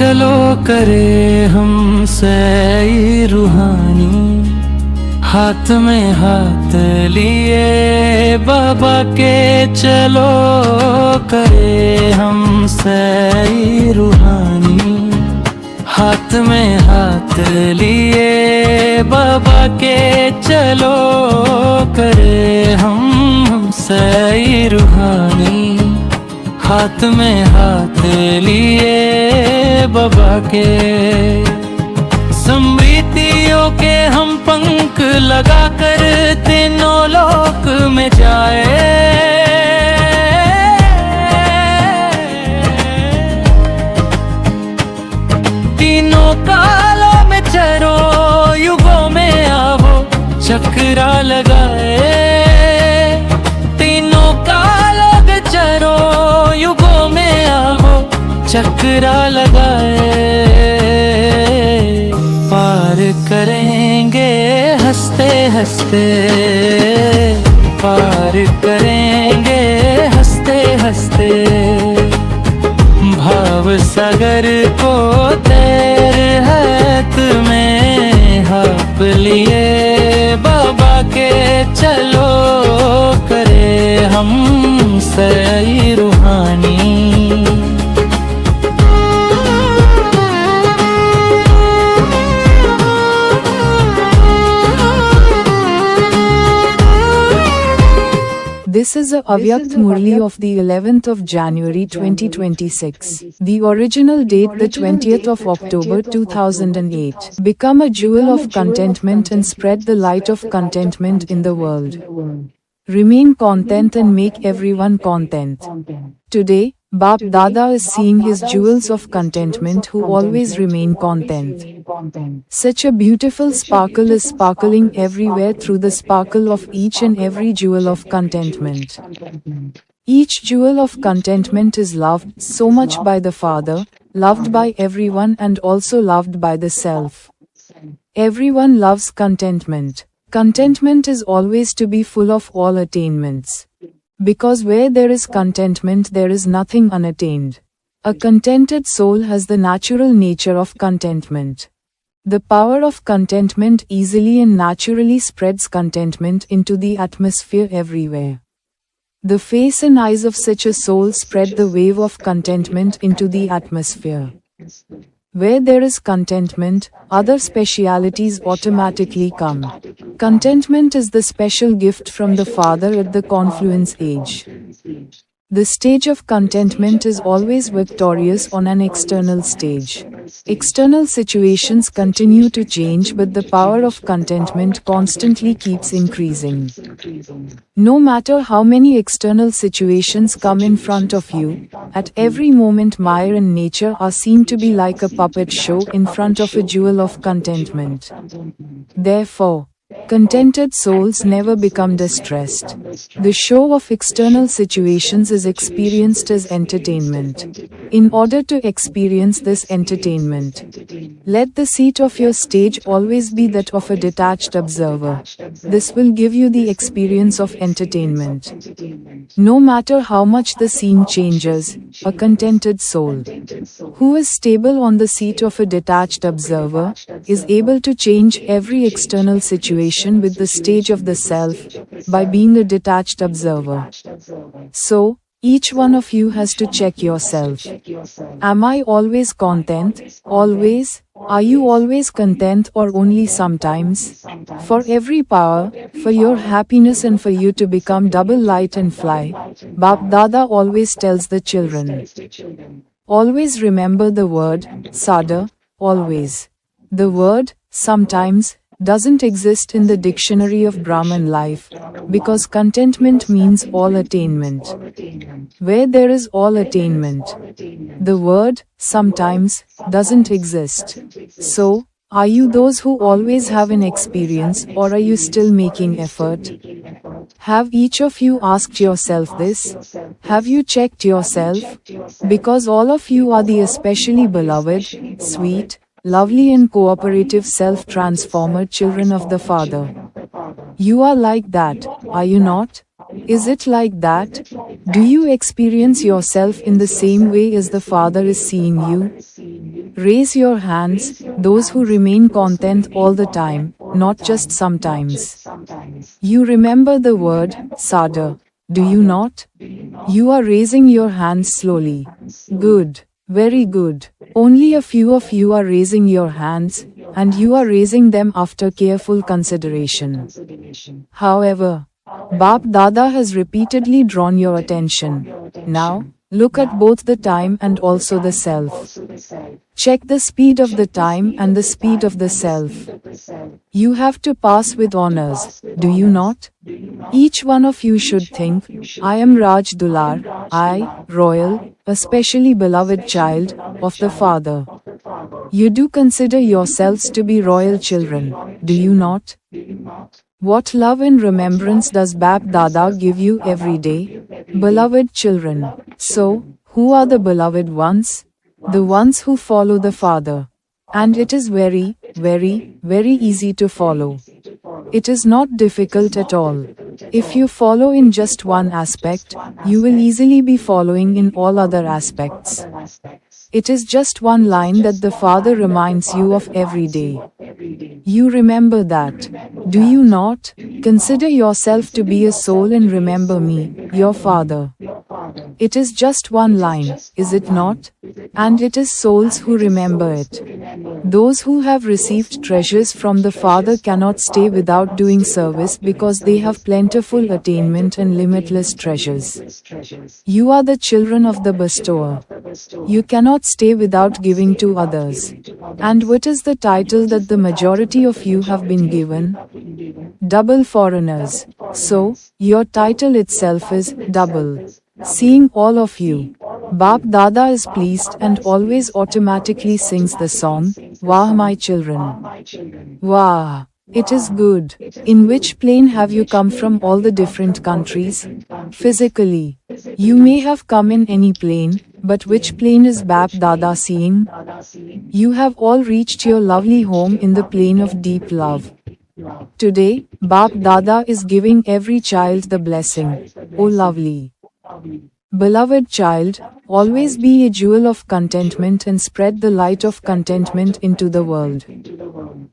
चलो करे हम सैर रूहानी, हाथ में हाथ लिए बाबा के चलो करे हम सैर रूहानी, हाथ में हाथ लिए बाबा के चलो करे हम सैर रूहानी, हाथ में हाथ लिए बाबा के। समृद्धियों के हम पंख लगा कर तीनों लोक में जाए, तीनों कालों में चरो युगों में आवो चक्रा लगाए, तीनों कालों में चरो युगों में आवो चक्रा लगाए। पार करेंगे हंसते हंसते, पार करेंगे हंसते हंसते, भाव सागर को तेरे हाथ में हाप लिए बाबा के चलो करे हम सैर रूहानी। This is a Avyakt Murli of the 11th of January 2026. The original date the 20th of October 2008. Become a jewel of contentment and spread the light of contentment in the world. Remain content and make everyone content. Today, Bap Dada is seeing his jewels of contentment who always remain content. Such a beautiful sparkle is sparkling everywhere through the sparkle of each and every jewel of contentment. Each jewel of contentment is loved so much by the Father, loved by everyone and also loved by the self. Everyone loves contentment. Contentment is always to be full of all attainments. Because where there is contentment there is nothing unattained. A contented soul has the natural nature of contentment. The power of contentment easily and naturally spreads contentment into the atmosphere everywhere. The face and eyes of such a soul spread the wave of contentment into the atmosphere. Where there is contentment, other specialities automatically come. Contentment is the special gift from the Father at the confluence age. The stage of contentment is always victorious on an external stage. External situations continue to change, but the power of contentment constantly keeps increasing. No matter how many external situations come in front of you, at every moment Maya and nature are seen to be like a puppet show in front of a jewel of contentment. Therefore, contented souls never become distressed. The show of external situations is experienced as entertainment. In order to experience this entertainment, let the seat of your stage always be that of a detached observer. This will give you the experience of entertainment. No matter how much the scene changes, a contented soul, who is stable on the seat of a detached observer, is able to change every external situation with the stage of the self, by being a detached observer. So, each one of you has to check yourself. Am I always content? Always? Are you always content or only sometimes? For every power, for your happiness and for you to become double light and fly, Bap Dada always tells the children. Always remember the word, Sada, always. The word, sometimes, doesn't exist in the dictionary of Brahman life, because contentment means all attainment. Where there is all attainment, the word, sometimes, doesn't exist. So, are you those who always have an experience, or are you still making effort? Have each of you asked yourself this? Have you checked yourself? Because all of you are the especially beloved, sweet, lovely and cooperative self-transformer children of the Father. You are like that, are you not? Is it like that? Do you experience yourself in the same way as the Father is seeing you? Raise your hands, those who remain content all the time, not just sometimes. You remember the word, sadar, do you not? You are raising your hands slowly. Good. Very good. Only a few of you are raising your hands, and you are raising them after careful consideration. However, Bap Dada has repeatedly drawn your attention. Now, look at both the time and also the self. Check the speed of the time and the speed of the self. You have to pass with honors, do you not? Each one of you should think, I am Raj Dular, I, royal, especially beloved child, of the Father. You do consider yourselves to be royal children, do you not? What love and remembrance does Bap Dada give you every day? Beloved children. So, who are the beloved ones? The ones who follow the Father. And it is very, very, very easy to follow. It is not difficult at all. If you follow in just one aspect, you will easily be following in all other aspects. It is just one line that the Father reminds you of every day. You remember that, do you not? Consider yourself to be a soul and remember me, your Father. It is just one line, is it not? And it is souls who remember it. Those who have received treasures from the Father cannot stay without doing service because they have plentiful attainment and limitless treasures. You are the children of the bestower. You cannot stay without giving to others. And what is the title that the majority of you have been given? Double foreigners. So, your title itself is double. Seeing all of you, Bap Dada is pleased and always automatically sings the song, Wah my children. Wah. It is good. In which plane have you come from all the different countries? Physically. You may have come in any plane, but which plane is Bap Dada seeing? You have all reached your lovely home in the plane of deep love. Today, Bap Dada is giving every child the blessing. Oh lovely. Beloved child, always be a jewel of contentment and spread the light of contentment into the world.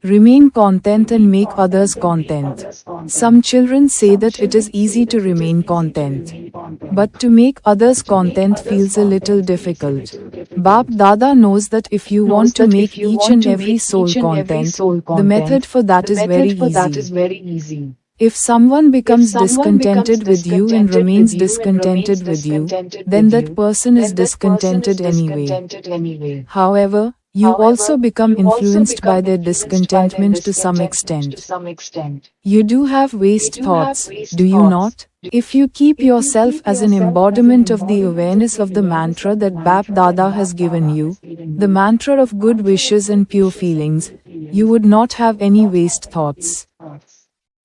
Remain content and make others content. Some children say that it is easy to remain content. But to make others content feels a little difficult. Bap Dada knows that if you want to make each and every soul content, the method for that is very easy. If someone becomes discontented with you and remains discontented with you, then that person is discontented anyway. However, you also become influenced by their discontentment to some extent. You do have waste thoughts, do you not? If you keep yourself as an embodiment of the awareness of the mantra that Bap Dada has given you, the mantra of good wishes and pure feelings, you would not have any waste thoughts.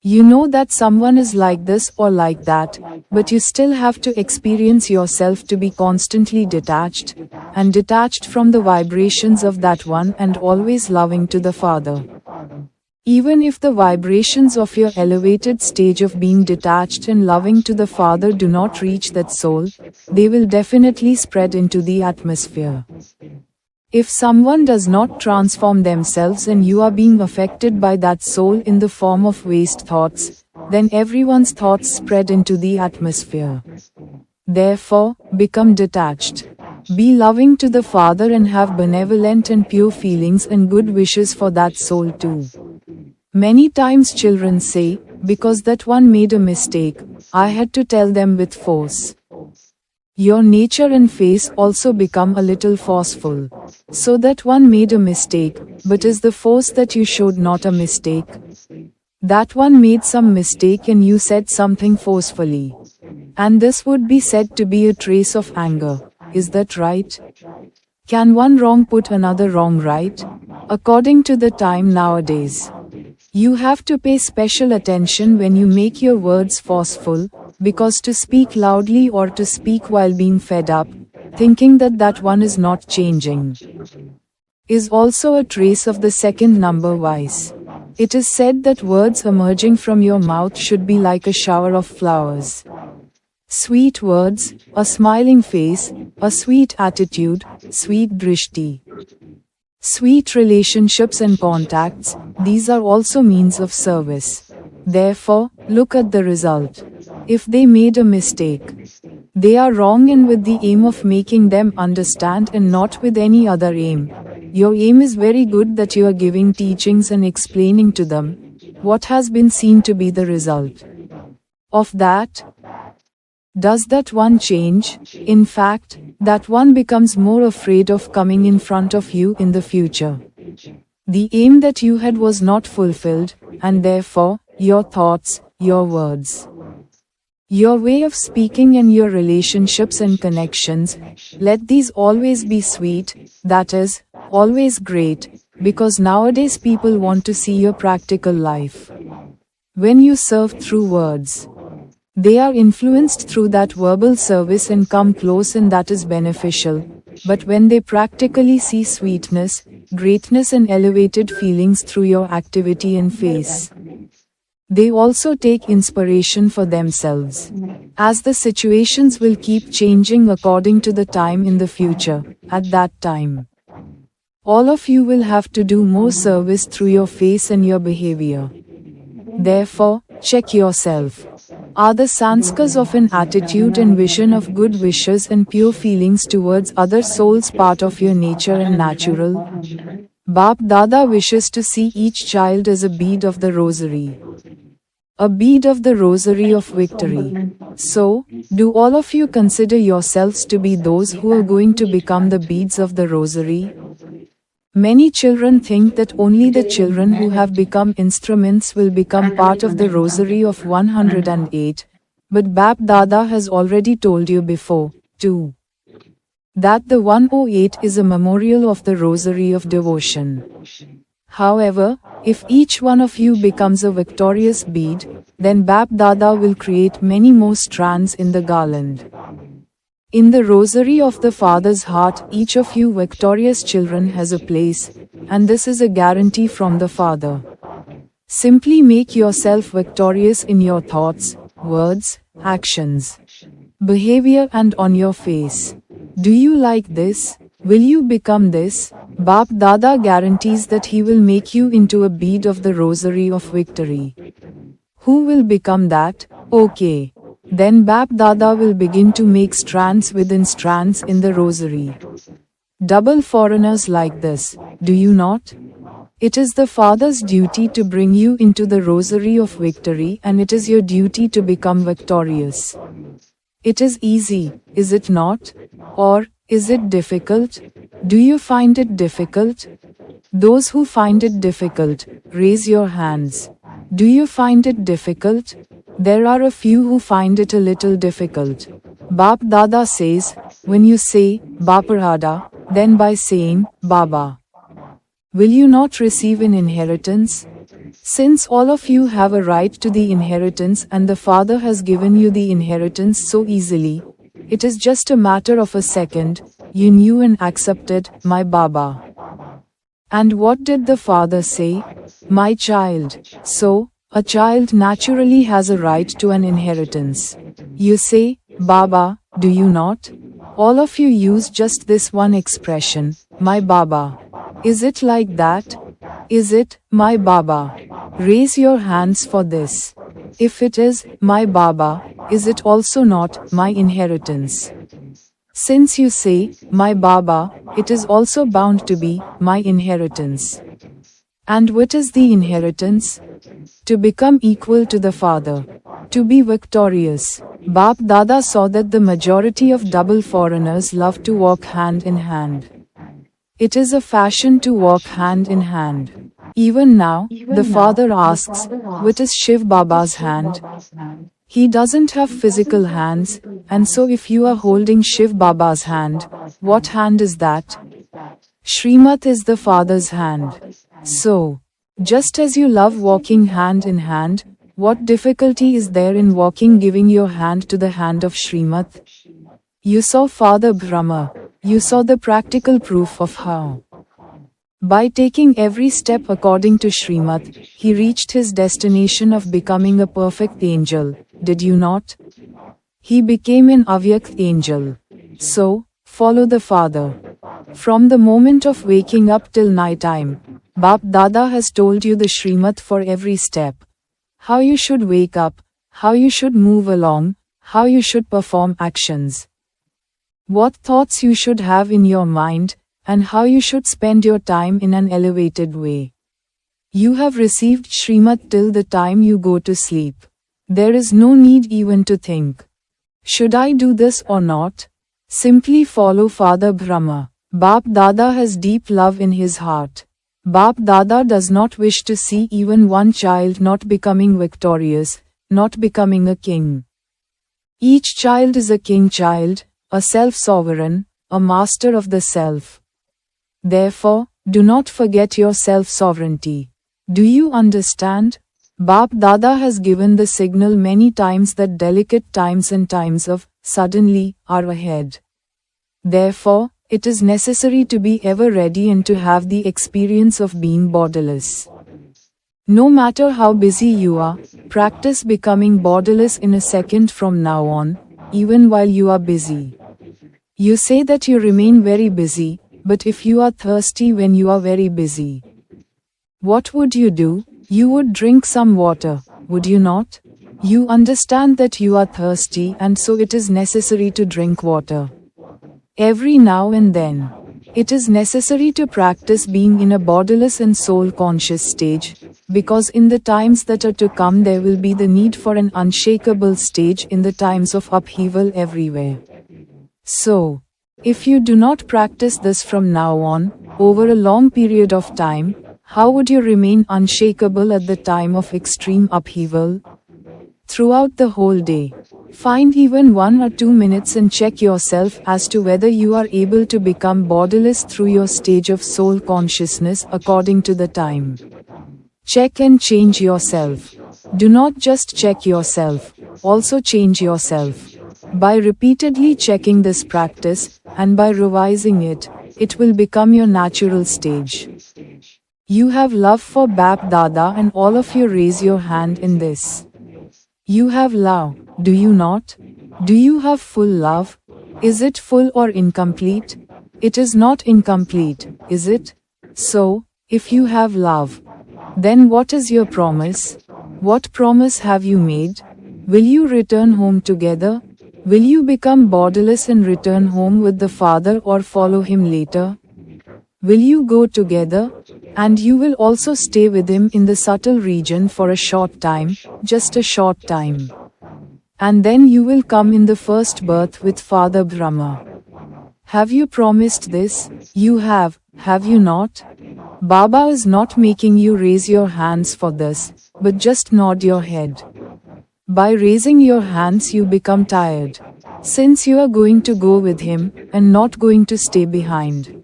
You know that someone is like this or like that, but you still have to experience yourself to be constantly detached, and detached from the vibrations of that one and always loving to the Father. Even if the vibrations of your elevated stage of being detached and loving to the Father do not reach that soul, they will definitely spread into the atmosphere. If someone does not transform themselves and you are being affected by that soul in the form of waste thoughts, then everyone's thoughts spread into the atmosphere. Therefore, become detached. Be loving to the Father and have benevolent and pure feelings and good wishes for that soul too. Many times children say, because that one made a mistake, I had to tell them with force. Your nature and face also become a little forceful. So that one made a mistake, but is the force that you showed not a mistake? That one made some mistake and you said something forcefully. And this would be said to be a trace of anger. Is that right? Can one wrong put another wrong right? According to the time nowadays. You have to pay special attention when you make your words forceful, because to speak loudly or to speak while being fed up, thinking that that one is not changing, is also a trace of the second number vice. It is said that words emerging from your mouth should be like a shower of flowers. Sweet words, a smiling face, a sweet attitude, sweet drishti. Sweet relationships and contacts, these are also means of service. Therefore, look at the result. If they made a mistake, they are wrong and with the aim of making them understand and not with any other aim. Your aim is very good that you are giving teachings and explaining to them what has been seen to be the result of that. Does that one change? In fact, that one becomes more afraid of coming in front of you in the future. The aim that you had was not fulfilled, and therefore, your thoughts, your words, your way of speaking and your relationships and connections, let these always be sweet, that is, always great, because nowadays people want to see your practical life. When you serve through words, they are influenced through that verbal service and come close, and that is beneficial. But when they practically see sweetness, greatness and elevated feelings through your activity and face, they also take inspiration for themselves. As the situations will keep changing according to the time in the future, at that time, all of you will have to do more service through your face and your behavior. Therefore, check yourself. Are the sanskars of an attitude and vision of good wishes and pure feelings towards other souls part of your nature and natural? Bap Dada wishes to see each child as a bead of the rosary. A bead of the rosary of victory. So, do all of you consider yourselves to be those who are going to become the beads of the rosary? Many children think that only the children who have become instruments will become part of the rosary of 108, but Bap Dada has already told you before, too, that the 108 is a memorial of the rosary of devotion. However, if each one of you becomes a victorious bead, then Bap Dada will create many more strands in the garland. In the rosary of the Father's heart, each of you victorious children has a place, and this is a guarantee from the Father. Simply make yourself victorious in your thoughts, words, actions, behavior and on your face. Do you like this? Will you become this? Bap Dada guarantees that he will make you into a bead of the rosary of victory. Who will become that? Okay. Then Bap Dada will begin to make strands within strands in the rosary. Double foreigners like this, do you not? It is the Father's duty to bring you into the rosary of victory, and it is your duty to become victorious. It is easy, is it not? Or, is it difficult? Do you find it difficult? Those who find it difficult, raise your hands. Do you find it difficult? There are a few who find it a little difficult. Bap Dada says, when you say, Baparada, then by saying, Baba, will you not receive an inheritance? Since all of you have a right to the inheritance and the Father has given you the inheritance so easily, it is just a matter of a second, you knew and accepted, my Baba. And what did the Father say? My child. So, a child naturally has a right to an inheritance. You say, Baba, do you not? All of you use just this one expression, my Baba. Is it like that? Is it, my Baba? Raise your hands for this. If it is, my Baba, is it also not, my inheritance? Since you say, my Baba, it is also bound to be, my inheritance. And what is the inheritance? To become equal to the Father. To be victorious. Bap Dada saw that the majority of double foreigners love to walk hand in hand. It is a fashion to walk hand in hand. Even now, the Father asks, what is Shiv Baba's hand? He doesn't have physical hands, and so if you are holding Shiv Baba's hand, what hand is that? Srimat is the Father's hand. So, just as you love walking hand in hand, what difficulty is there in walking giving your hand to the hand of Srimat? You saw Father Brahma. You saw the practical proof of how, by taking every step according to Srimat, he reached his destination of becoming a perfect angel, did you not? He became an Avyakt angel. So, follow the Father. From the moment of waking up till night time, Bap Dada has told you the Shrimat for every step. How you should wake up, how you should move along, how you should perform actions. What thoughts you should have in your mind, and how you should spend your time in an elevated way. You have received Shrimat till the time you go to sleep. There is no need even to think, should I do this or not? Simply follow Father Brahma. Bap Dada has deep love in his heart. Bap Dada does not wish to see even one child not becoming victorious, not becoming a king. Each child is a king child, a self-sovereign, a master of the self. Therefore, do not forget your self-sovereignty. Do you understand? Bap Dada has given the signal many times that delicate times and times of suddenly are ahead. Therefore, it is necessary to be ever ready and to have the experience of being borderless. No matter how busy you are, practice becoming borderless in a second from now on, even while you are busy. You say that you remain very busy, but if you are thirsty when you are very busy, what would you do? You would drink some water, would you not? You understand that you are thirsty and so it is necessary to drink water. Every now and then, it is necessary to practice being in a borderless and soul-conscious stage, because in the times that are to come there will be the need for an unshakable stage in the times of upheaval everywhere. So, if you do not practice this from now on, over a long period of time, how would you remain unshakable at the time of extreme upheaval? Throughout the whole day, find even 1 or 2 minutes and check yourself as to whether you are able to become borderless through your stage of soul consciousness according to the time. Check and change yourself. Do not just check yourself, also change yourself. By repeatedly checking this practice, and by revising it, it will become your natural stage. You have love for Bap Dada and all of you raise your hand in this. You have love, do you not? Do you have full love? Is it full or incomplete? It is not incomplete, is it? So, if you have love, then what is your promise? What promise have you made? Will you return home together? Will you become borderless and return home with the Father or follow him later? Will you go together? And you will also stay with him in the subtle region for a short time, just a short time. And then you will come in the first birth with Father Brahma. Have you promised this? You have you not? Baba is not making you raise your hands for this, but just nod your head. By raising your hands you become tired. Since you are going to go with him, and not going to stay behind.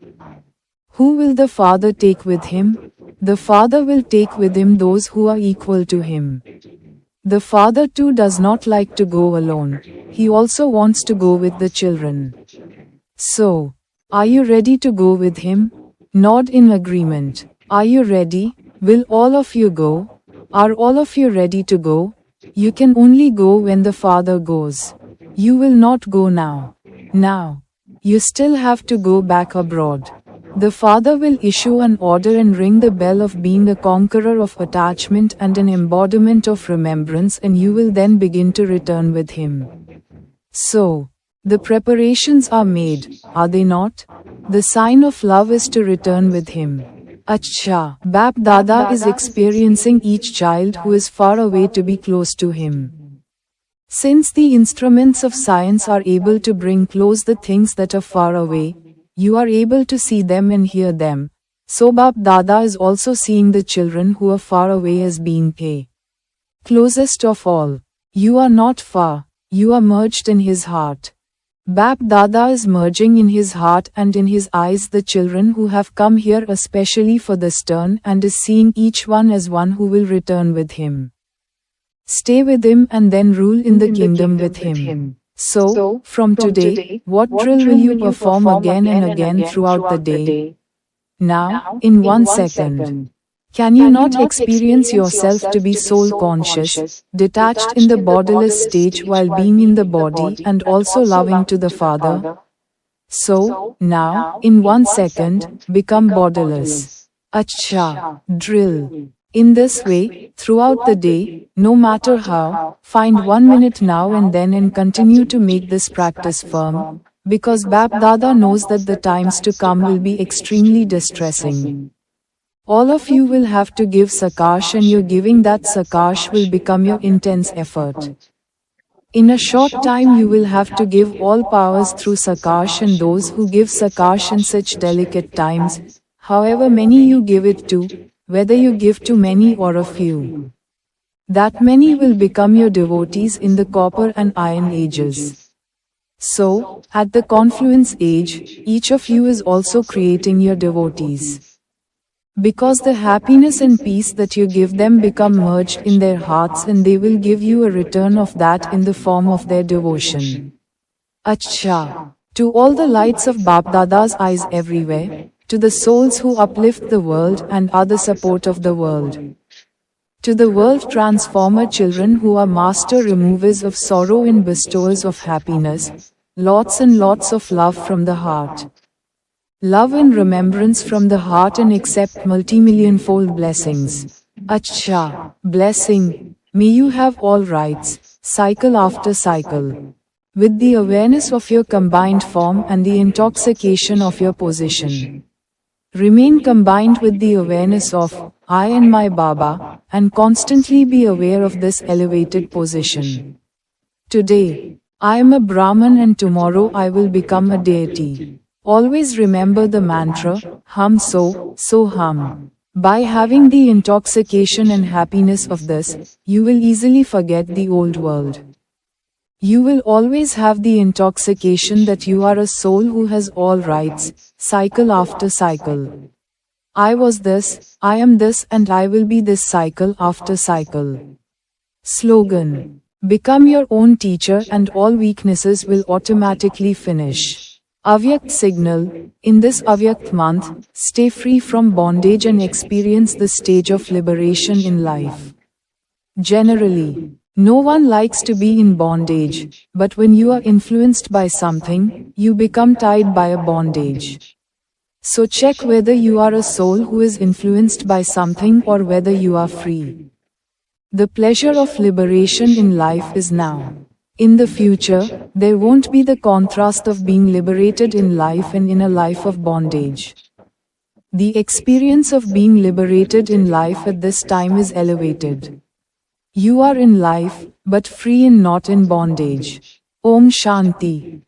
Who will the Father take with him? The Father will take with him those who are equal to him. The Father too does not like to go alone. He also wants to go with the children. So, are you ready to go with him? Nod in agreement. Are you ready? Will all of you go? Are all of you ready to go? You can only go when the Father goes. You will not go now. Now, you still have to go back abroad. The Father will issue an order and ring the bell of being a conqueror of attachment and an embodiment of remembrance, and you will then begin to return with him. So, the preparations are made, are they not? The sign of love is to return with him. Achha, Bap Dada is experiencing each child who is far away to be close to him. Since the instruments of science are able to bring close the things that are far away, you are able to see them and hear them. So Bap Dada is also seeing the children who are far away as being closest of all. You are not far, you are merged in his heart. Bap Dada is merging in his heart and in his eyes the children who have come here especially for this turn, and is seeing each one as one who will return with him. Stay with him and then rule in the kingdom with him. So, from today, what drill will you perform again and again throughout the day? Now, in 1 second. Can you not experience yourself to be soul-conscious, detached in the borderless stage while being in the body and also loving to the Father? So, now, in 1 second, become borderless. Acha, drill. In this way, throughout the day, no matter how, find 1 minute now and then and continue to make this practice firm, because Bap Dada knows that the times to come will be extremely distressing. All of you will have to give Sakash, and your giving that Sakash will become your intense effort. In a short time you will have to give all powers through Sakash, and those who give Sakash in such delicate times, however many you give it to, whether you give to many or a few, that many will become your devotees in the copper and iron ages. So, at the confluence age, each of you is also creating your devotees. Because the happiness and peace that you give them become merged in their hearts, and they will give you a return of that in the form of their devotion. Acha. To all the lights of Bap Dada's eyes everywhere, to the souls who uplift the world and are the support of the world. To the world transformer children who are master removers of sorrow and bestowers of happiness, lots and lots of love from the heart. Love and remembrance from the heart, and accept multi-million-fold blessings. Acha, blessing. May you have all rights, cycle after cycle. With the awareness of your combined form and the intoxication of your position. Remain combined with the awareness of, I and my Baba, and constantly be aware of this elevated position. Today, I am a Brahman, and tomorrow I will become a deity. Always remember the mantra, hum so hum. By having the intoxication and happiness of this, you will easily forget the old world. You will always have the intoxication that you are a soul who has all rights, cycle after cycle. I was this, I am this, and I will be this, cycle after cycle. Slogan. Become your own teacher and all weaknesses will automatically finish. Avyakt signal. In this Avyakt month, stay free from bondage and experience the stage of liberation in life. Generally, no one likes to be in bondage, but when you are influenced by something, you become tied by a bondage. So check whether you are a soul who is influenced by something or whether you are free. The pleasure of liberation in life is now. In the future, there won't be the contrast of being liberated in life and in a life of bondage. The experience of being liberated in life at this time is elevated. You are in life, but free and not in bondage. Om Shanti.